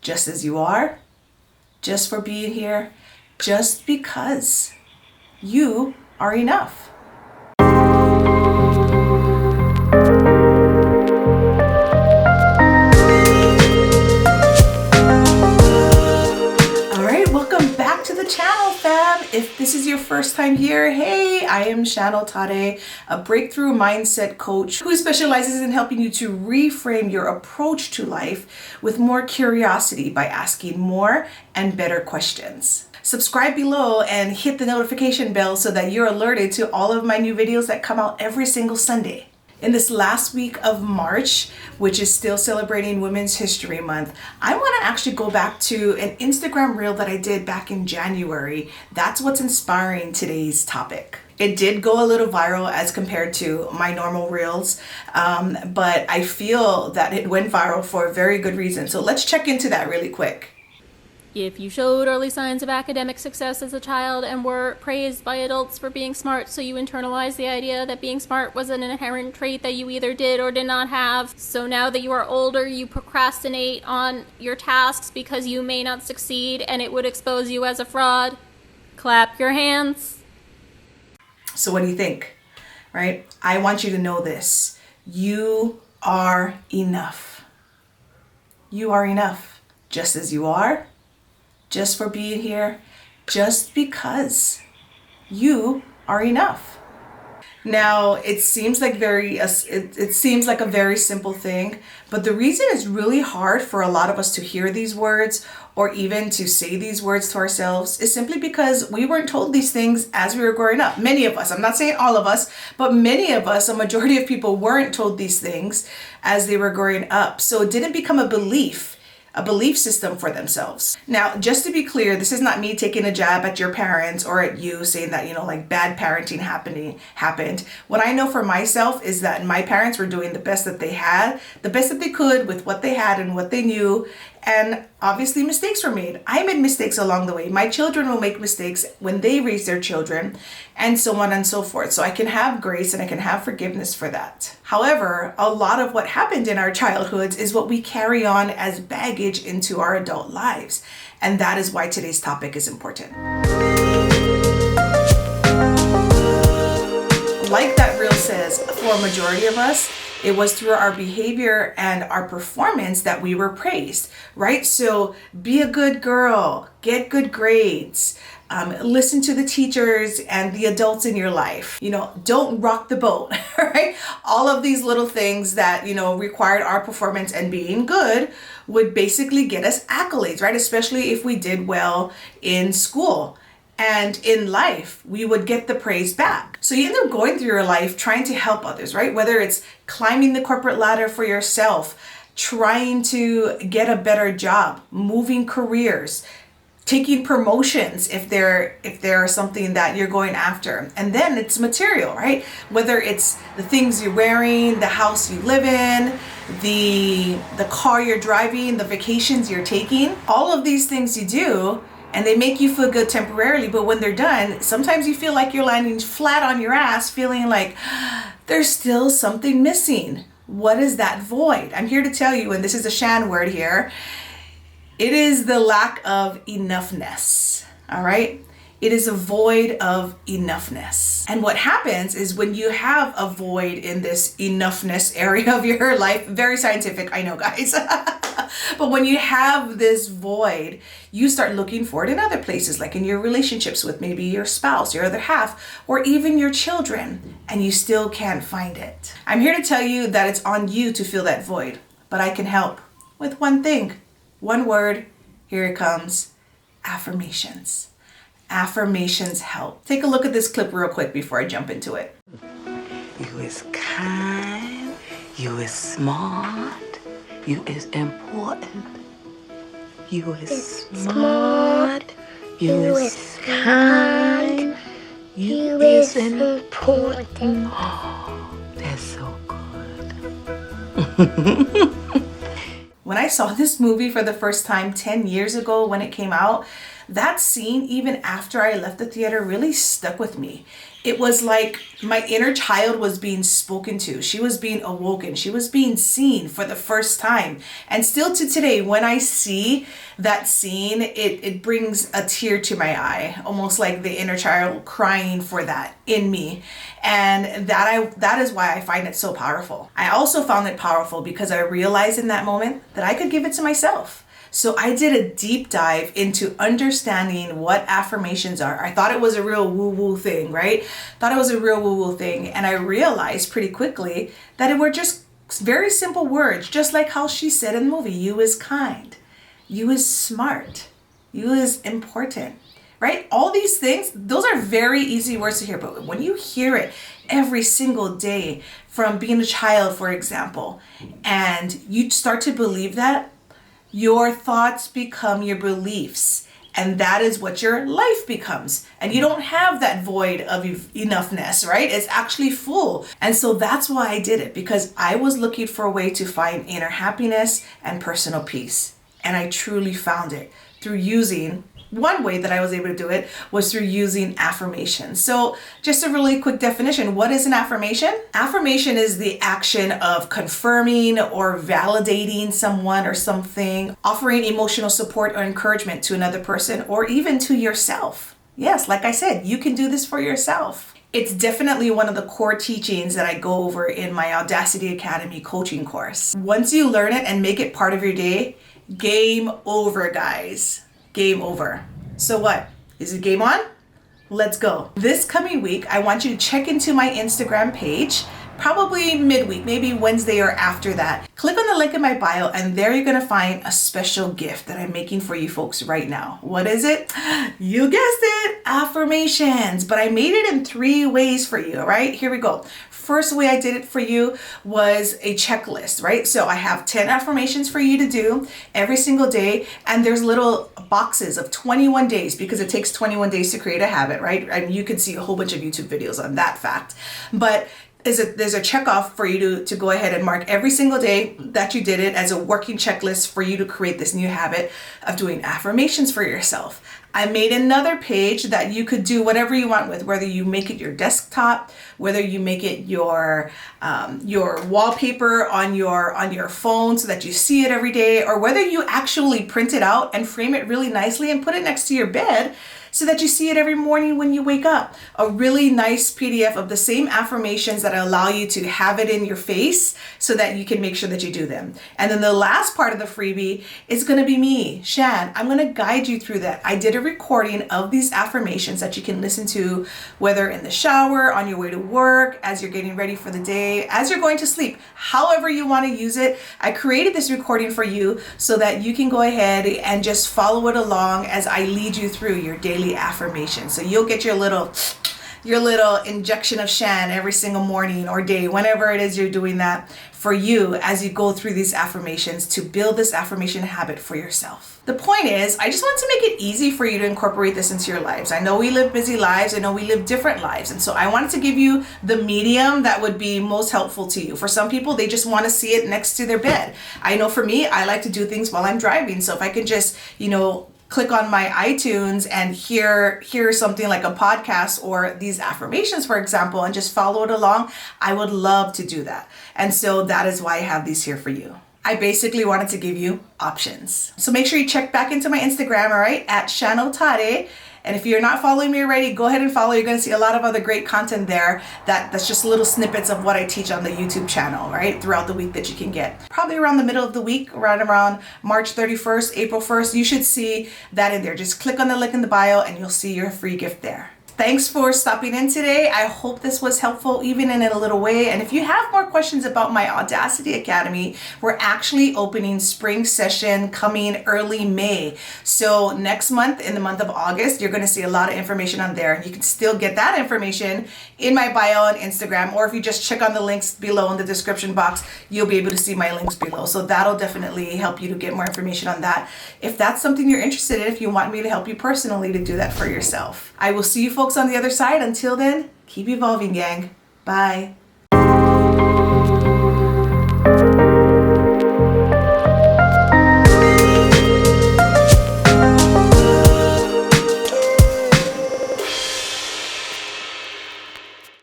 just as you are, just for being here, just because you are enough. Channel fam. If this is your first time here, hey, I am Shan Otare, a breakthrough mindset coach who specializes in helping you to reframe your approach to life with more curiosity by asking more and better questions. Subscribe below and hit the notification bell so that you're alerted to all of my new videos that come out every single Sunday. In this last week of March, which is still celebrating Women's History Month, I want to actually go back to an Instagram reel that I did back in January. That's what's inspiring today's topic. It did go a little viral as compared to my normal reels, but I feel that it went viral for a very good reason. So let's check into that really quick. If you showed early signs of academic success as a child and were praised by adults for being smart, so you internalized the idea that being smart was an inherent trait that you either did or did not have, so now that you are older, you procrastinate on your tasks because you may not succeed and it would expose you as a fraud, clap your hands. So what do you think? Right? I want you to know this. You are enough. You are enough, just as you are. Just for being here, just because you are enough. Now, it seems like it seems like a very simple thing, but the reason it's really hard for a lot of us to hear these words or even to say these words to ourselves is simply because we weren't told these things as we were growing up. Many of us, I'm not saying all of us, but many of us, a majority of people weren't told these things as they were growing up. So it didn't become a belief system for themselves. Now, just to be clear, this is not me taking a jab at your parents or at you saying that, like bad parenting happened. What I know for myself is that my parents were doing the best that they had, the best that they could with what they had and what they knew. And obviously mistakes were made. I made mistakes along the way. My children will make mistakes when they raise their children, and so on and so forth. So I can have grace and I can have forgiveness for that. However, a lot of what happened in our childhoods is what we carry on as baggage into our adult lives. And that is why today's topic is important. Like that reel says, for a majority of us, it was through our behavior and our performance that we were praised, right? So be a good girl, get good grades, listen to the teachers and the adults in your life, don't rock the boat, right? All of these little things that, required our performance and being good would basically get us accolades, right? Especially if we did well in school. And in life, we would get the praise back. So you end up going through your life trying to help others, right? Whether it's climbing the corporate ladder for yourself, trying to get a better job, moving careers, taking promotions if there are something that you're going after. And then it's material, right? Whether it's the things you're wearing, the house you live in, the car you're driving, the vacations you're taking, all of these things you do, and they make you feel good temporarily, but when they're done, sometimes you feel like you're landing flat on your ass, feeling like there's still something missing. What is that void? I'm here to tell you, and this is a Shan word here, it is the lack of enoughness, all right? It is a void of enoughness. And what happens is when you have a void in this enoughness area of your life, very scientific, I know, guys. But when you have this void, you start looking for it in other places, like in your relationships with maybe your spouse, your other half, or even your children, and you still can't find it. I'm here to tell you that it's on you to fill that void, but I can help with one thing, one word. Here it comes: affirmations. Affirmations help. Take a look at this clip real quick before I jump into it. You is kind, you is smart, you is important, you is smart, you is kind, you is important. Oh, that's so good. When I saw this movie for the first time 10 years ago when it came out, that scene, even after I left the theater, really stuck with me. It was like my inner child was being spoken to. She was being awoken. She was being seen for the first time. And still to today, when I see that scene, it brings a tear to my eye, almost like the inner child crying for that in me. And that is why I find it so powerful. I also found it powerful because I realized in that moment that I could give it to myself. So I did a deep dive into understanding what affirmations are. I thought it was a real woo-woo thing, right? Thought it was a real woo-woo thing. And I realized pretty quickly that it were just very simple words, just like how she said in the movie, you is kind, you is smart, you is important, right? All these things, those are very easy words to hear. But when you hear it every single day from being a child, for example, and you start to believe that, your thoughts become your beliefs, and that is what your life becomes. And you don't have that void of enoughness, right? It's actually full. And so that's why I did it, because I was looking for a way to find inner happiness and personal peace. And I truly found it through using, one way that I was able to do it was through using affirmations. So just a really quick definition. What is an affirmation? Affirmation is the action of confirming or validating someone or something, offering emotional support or encouragement to another person or even to yourself. Yes, like I said, you can do this for yourself. It's definitely one of the core teachings that I go over in my Audacity Academy coaching course. Once you learn it and make it part of your day, game over, guys. Game over. So what? Is it game on? Let's go. This coming week, I want you to check into my Instagram page, probably midweek, maybe Wednesday or after that. Click on the link in my bio and there you're gonna find a special gift that I'm making for you folks right now. What is it? You guessed it, affirmations. But I made it in 3 ways for you, all right? Here we go. First way I did it for you was a checklist, right? So I have 10 affirmations for you to do every single day. And there's little boxes of 21 days because it takes 21 days to create a habit, right? And you can see a whole bunch of YouTube videos on that fact. But there's a check off for you to go ahead and mark every single day that you did it as a working checklist for you to create this new habit of doing affirmations for yourself. I made another page that you could do whatever you want with, whether you make it your desktop, whether you make it your wallpaper on your phone so that you see it every day, or whether you actually print it out and frame it really nicely and put it next to your bed so that you see it every morning when you wake up. A really nice PDF of the same affirmations that allow you to have it in your face so that you can make sure that you do them. And then the last part of the freebie is gonna be me, Shan. I'm gonna guide you through that. I did a recording of these affirmations that you can listen to, whether in the shower, on your way to work, as you're getting ready for the day, as you're going to sleep, however you wanna use it. I created this recording for you so that you can go ahead and just follow it along as I lead you through your daily affirmation. So you'll get your little injection of Shan every single morning or day, whenever it is you're doing that for you as you go through these affirmations to build this affirmation habit for yourself. The point is, I just want to make it easy for you to incorporate this into your lives. I know we live busy lives. I know we live different lives. And so I wanted to give you the medium that would be most helpful to you. For some people, they just want to see it next to their bed. I know for me, I like to do things while I'm driving. So if I can just, click on my iTunes and hear something like a podcast or these affirmations, for example, and just follow it along, I would love to do that. And so that is why I have these here for you. I basically wanted to give you options. So make sure you check back into my Instagram, all right, at Shan Otare. And if you're not following me already, go ahead and follow. You're going to see a lot of other great content there that's just little snippets of what I teach on the YouTube channel, right? Throughout the week that you can get. Probably around the middle of the week, around March 31st, April 1st, you should see that in there. Just click on the link in the bio and you'll see your free gift there. Thanks for stopping in today. I hope this was helpful, even in a little way. And if you have more questions about my Audacity Academy, we're actually opening spring session coming early May. So next month, in the month of August, you're going to see a lot of information on there. You can still get that information in my bio on Instagram, or if you just check on the links below in the description box, you'll be able to see my links below. So that'll definitely help you to get more information on that. If that's something you're interested in, if you want me to help you personally to do that for yourself. I will see you folks on the other side. Until then, keep evolving, gang. Bye.